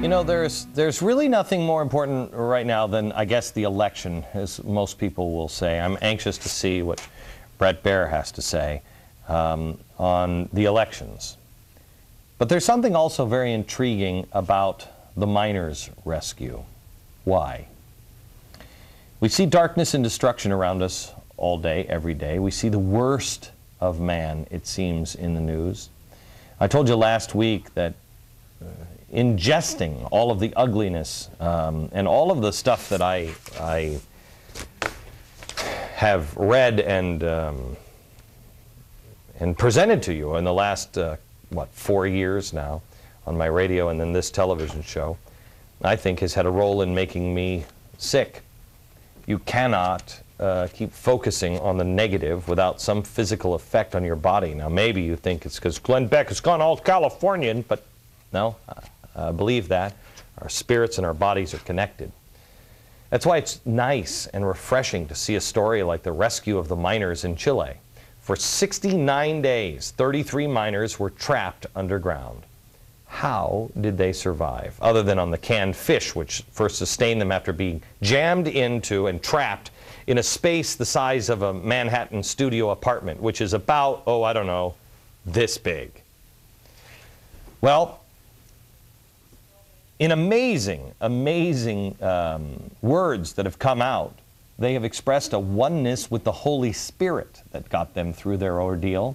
You know, there's really nothing more important right now than, I guess, the election, as most people will say. I'm anxious to see what Bret Baier has to say on the elections. But there's something also very intriguing about the miners' rescue. Why? We see darkness and destruction around us all day, every day. We see the worst of man, it seems, in the news. I told you last week that ingesting all of the ugliness and all of the stuff that I have read and presented to you in the last, 4 years now on my radio and then this television show, I think has had a role in making me sick. You cannot keep focusing on the negative without some physical effect on your body. Now, maybe you think it's because Glenn Beck has gone all Californian, but no, I believe that. Our spirits and our bodies are connected. That's why it's nice and refreshing to see a story like the rescue of the miners in Chile. For 69 days, 33 miners were trapped underground. How did they survive, other than on the canned fish, which first sustained them after being jammed into and trapped in a space the size of a Manhattan studio apartment, which is about, I don't know, this big? Well, in amazing words that have come out, they have expressed a oneness with the Holy Spirit that got them through their ordeal.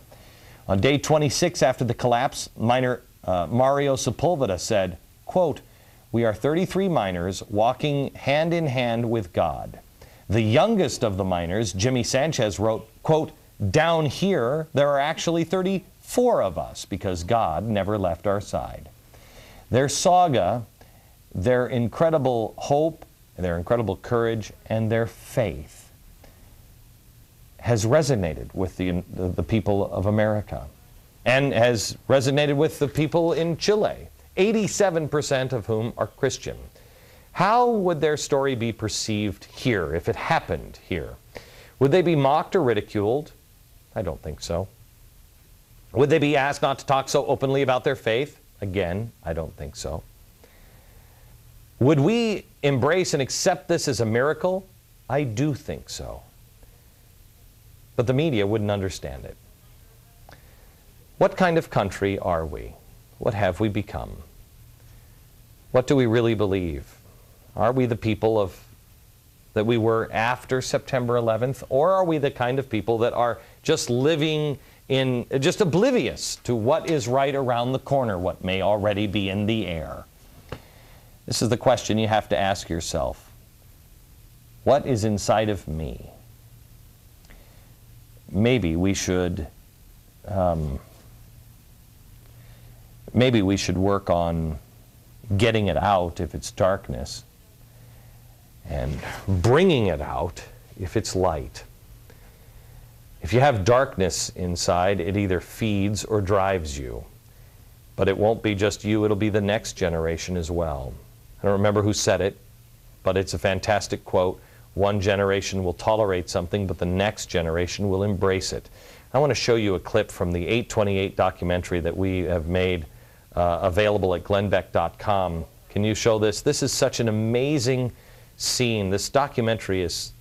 On day 26 after the collapse, miner Mario Sepulveda said, quote, "We are 33 miners walking hand in hand with God." The youngest of the miners, Jimmy Sanchez, wrote, quote, "Down here, there are actually 34 of us because God never left our side." Their saga, their incredible hope, their incredible courage, and their faith has resonated with the people of America and has resonated with the people in Chile, 87% of whom are Christian. How would their story be perceived here if it happened here? Would they be mocked or ridiculed? I don't think so. Would they be asked not to talk so openly about their faith? Again, I don't think so. Would we embrace and accept this as a miracle? I do think so. But the media wouldn't understand it. What kind of country are we? What have we become? What do we really believe? Are we the people that we were after September 11th? Or are we the kind of people that are just living just oblivious to what is right around the corner, what may already be in the air? This is the question you have to ask yourself. What is inside of me? Maybe we should work on getting it out if it's darkness and bringing it out if it's light. If you have darkness inside, it either feeds or drives you. But it won't be just you, it'll be the next generation as well. I don't remember who said it, but it's a fantastic quote. One generation will tolerate something, but the next generation will embrace it. I want to show you a clip from the 828 documentary that we have made available at glennbeck.com. Can you show this? This is such an amazing scene. This documentary is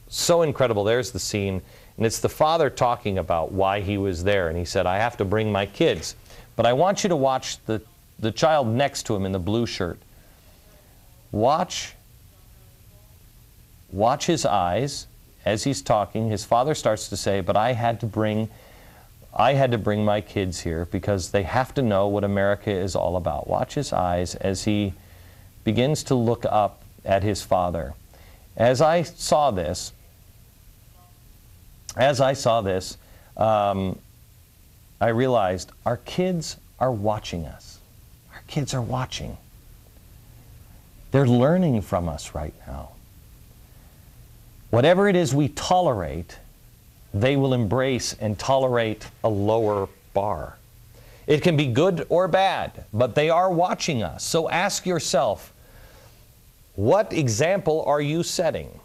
so incredible. There's the scene, and it's the father talking about why he was there, and he said, "I have to bring my kids." But I want you to watch the child next to him in the blue shirt. Watch his eyes as he's talking. His father starts to say, "But I had to bring my kids here because they have to know what America is all about." Watch his eyes as he begins to look up at his father. As I saw this, I realized our kids are watching us. Our kids are watching. They're learning from us right now. Whatever it is we tolerate, they will embrace and tolerate a lower bar. It can be good or bad, but they are watching us. So ask yourself, what example are you setting?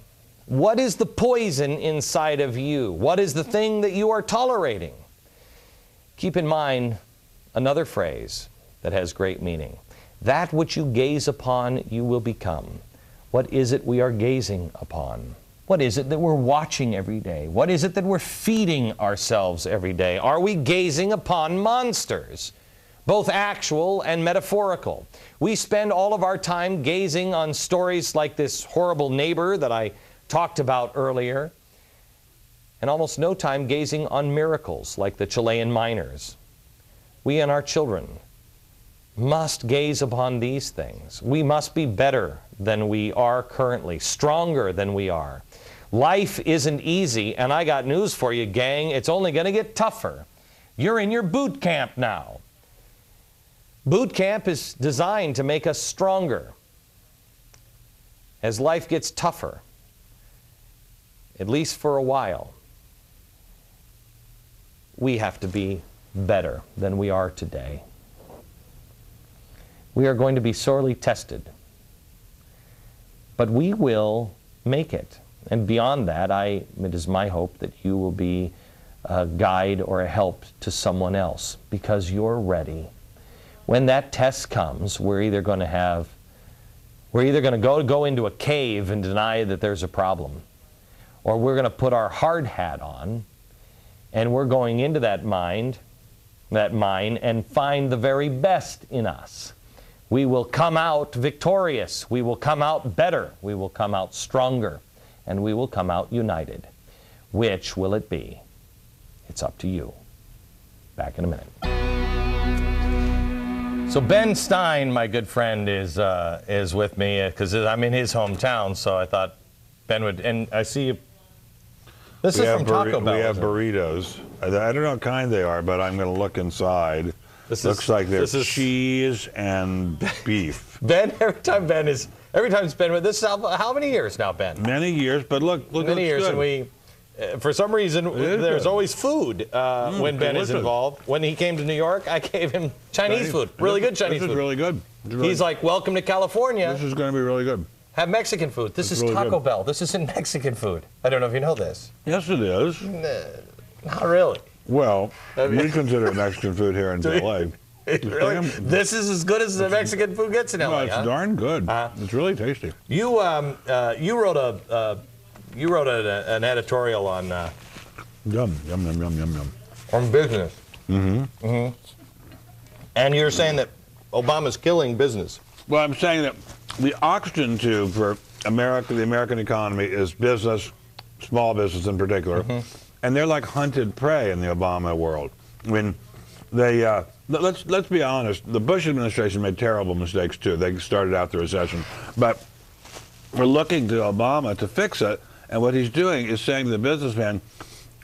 What is the poison inside of you? What is the thing that you are tolerating? Keep in mind another phrase that has great meaning. That which you gaze upon, you will become. What is it we are gazing upon? What is it that we're watching every day? What is it that we're feeding ourselves every day? Are we gazing upon monsters, both actual and metaphorical? We spend all of our time gazing on stories like this horrible neighbor that I talked about earlier, and almost no time gazing on miracles like the Chilean miners. We and our children must gaze upon these things. We must be better than we are currently, stronger than we are. Life isn't easy, and I got news for you, gang. It's only going to get tougher. You're in your boot camp now. Boot camp is designed to make us stronger. As life gets tougher, at least for a while, we have to be better than we are today. We are going to be sorely tested, but we will make it. And beyond that, it is my hope that you will be a guide or a help to someone else because you're ready. When that test comes, we're either going to go into a cave and deny that there's a problem, or we're going to put our hard hat on and we're going into that mine and find the very best in us. We will come out victorious. We will come out better. We will come out stronger. And we will come out united. Which will it be? It's up to you. Back in a minute. So Ben Stein, my good friend, is with me because I'm in his hometown. So I thought Ben would, and I see you. This is from Taco Bell. We have burritos. I don't know what kind they are, but I'm going to look inside. Looks like there's cheese and beef. Ben, every time it's Ben with this. How many years now, Ben? Many years, but look, many years, good. And we, for some reason, there's good. Always food when Ben is involved. When he came to New York, I gave him Chinese food, really good Chinese food. This is really good. He's like, "Welcome to California." This is going to be really good. Have Mexican food. This is really Taco Bell. This isn't Mexican food. I don't know if you know this. Yes, it is. Not really. Well, we consider it Mexican food here in L.A. Really? This is as good as the Mexican food gets in L.A. No, it's darn good. It's really tasty. You wrote an editorial on yum. on business. And you're saying that Obama's killing business. Well, I'm saying that the oxygen tube for America, the American economy, is business, small business in particular. And they're like hunted prey in the Obama world. I mean, let's be honest, the Bush administration made terrible mistakes too. They started out the recession. But we're looking to Obama to fix it, and what he's doing is saying to the businessman,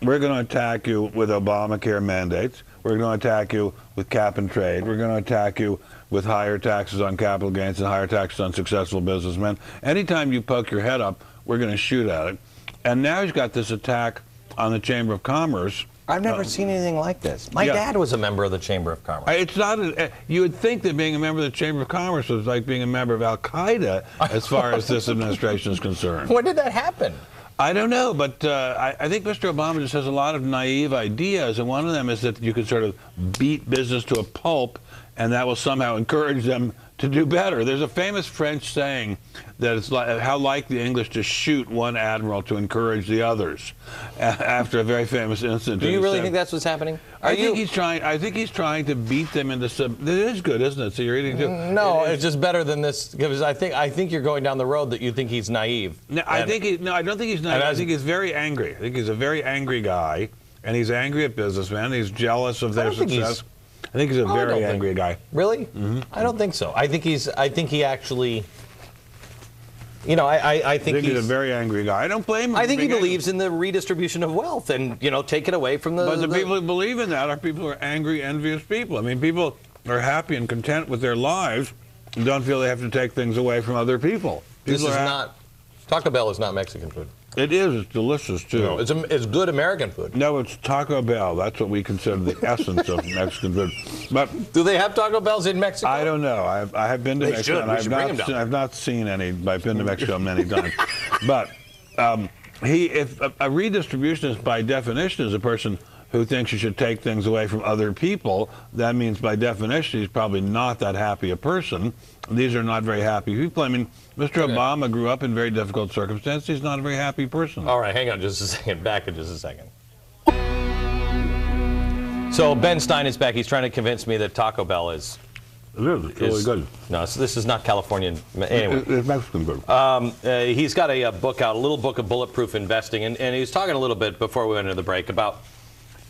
we're going to attack you with Obamacare mandates, we're going to attack you with cap and trade, we're going to attack you with higher taxes on capital gains and higher taxes on successful businessmen. Anytime you poke your head up, we're going to shoot at it. And now he's got this attack on the Chamber of Commerce. I've never seen anything like this. My dad was a member of the Chamber of Commerce. It's not. You would think that being a member of the Chamber of Commerce was like being a member of Al Qaeda, as far as this administration is concerned. When did that happen? I don't know, but I think Mr. Obama just has a lot of naive ideas, and one of them is that you could sort of beat business to a pulp, and that will somehow encourage them to do better. There's a famous French saying that it's like how like the English to shoot one admiral to encourage the others after a very famous incident. Do you really think that's what's happening? I think he's trying to beat them into some. It is good, isn't it? So you're eating too. No, it's just better than this because I think you're going down the road that you think he's naive. No, I don't think he's naive. I think he's very angry. I think he's a very angry guy, and he's angry at businessmen. He's jealous of their success. I think he's a very angry guy. Really? I don't think so. I think he actually. You know, I think he's a very angry guy. I don't blame him. I think he believes in the redistribution of wealth and, take it away from the... But the people who believe in that are people who are angry, envious people. I mean, people are happy and content with their lives and don't feel they have to take things away from other people. This is not... Taco Bell is not Mexican food. It is. It's delicious, too. No, it's good American food. No, it's Taco Bell. That's what we consider the essence of Mexican food. But do they have Taco Bells in Mexico? I don't know. I have been to Mexico. I've not seen any, but I've been to Mexico many times. But if a redistributionist, by definition, is a person who thinks you should take things away from other people, that means by definition he's probably not that happy a person. These are not very happy people. I mean, Mr. Obama grew up in very difficult circumstances. He's not a very happy person. All right, hang on just a second. Back in just a second. So Ben Stein is back. He's trying to convince me that Taco Bell is... It is. It's really good. No, so this is not Californian. Anyway. It's Mexican good. He's got a book out, a little book of bulletproof investing, and he was talking a little bit before we went into the break about,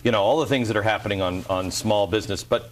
you know, all the things that are happening on small business. But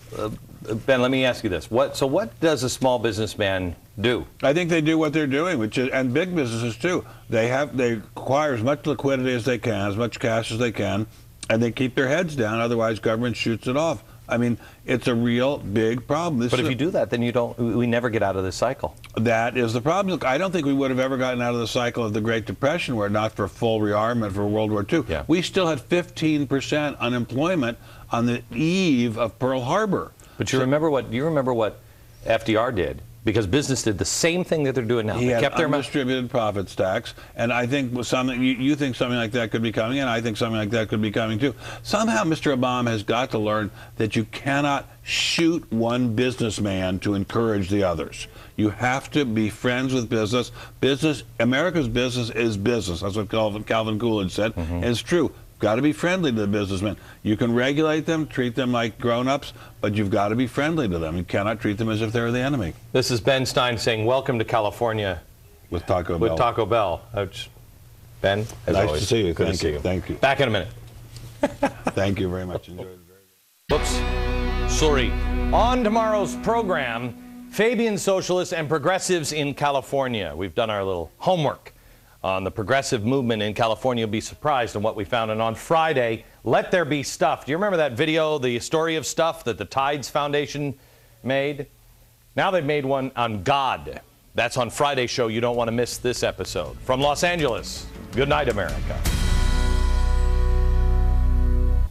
Ben, let me ask you this: what does a small businessman do? I think they do what they're doing, which is, and big businesses too. They acquire as much liquidity as they can, as much cash as they can, and they keep their heads down. Otherwise, government shoots it off. I mean, it's a real big problem. But if you do that, then we never get out of this cycle. That is the problem. Look, I don't think we would have ever gotten out of the cycle of the Great Depression were it not for full rearmament for World War II. Yeah. We still had 15% unemployment on the eve of Pearl Harbor. But you remember what FDR did? Because business did the same thing that they're doing now. He they had kept their undistributed profits tax, and I think something you think something like that could be coming, and I think something like that could be coming too. Somehow, Mr. Obama has got to learn that you cannot shoot one businessman to encourage the others. You have to be friends with business. America's business is business. That's what Calvin Coolidge said, and it's true. Got to be friendly to the businessmen. You can regulate them, treat them like grown-ups, but you've got to be friendly to them. You cannot treat them as if they're the enemy. This is Ben Stein saying, "Welcome to California with Taco Bell." With Taco Bell. Ben, as nice always, to see you. Good to see you. Thank you. Back in a minute. Thank you very much. Enjoy it. Whoops. Sorry. On tomorrow's program, Fabian socialists and progressives in California. We've done our little homework on the progressive movement in California. You'll be surprised at what we found. And on Friday, Let There Be Stuff. Do you remember that video, the story of stuff that the Tides Foundation made? Now they've made one on God. That's on Friday's show. You don't want to miss this episode. From Los Angeles, good night, America.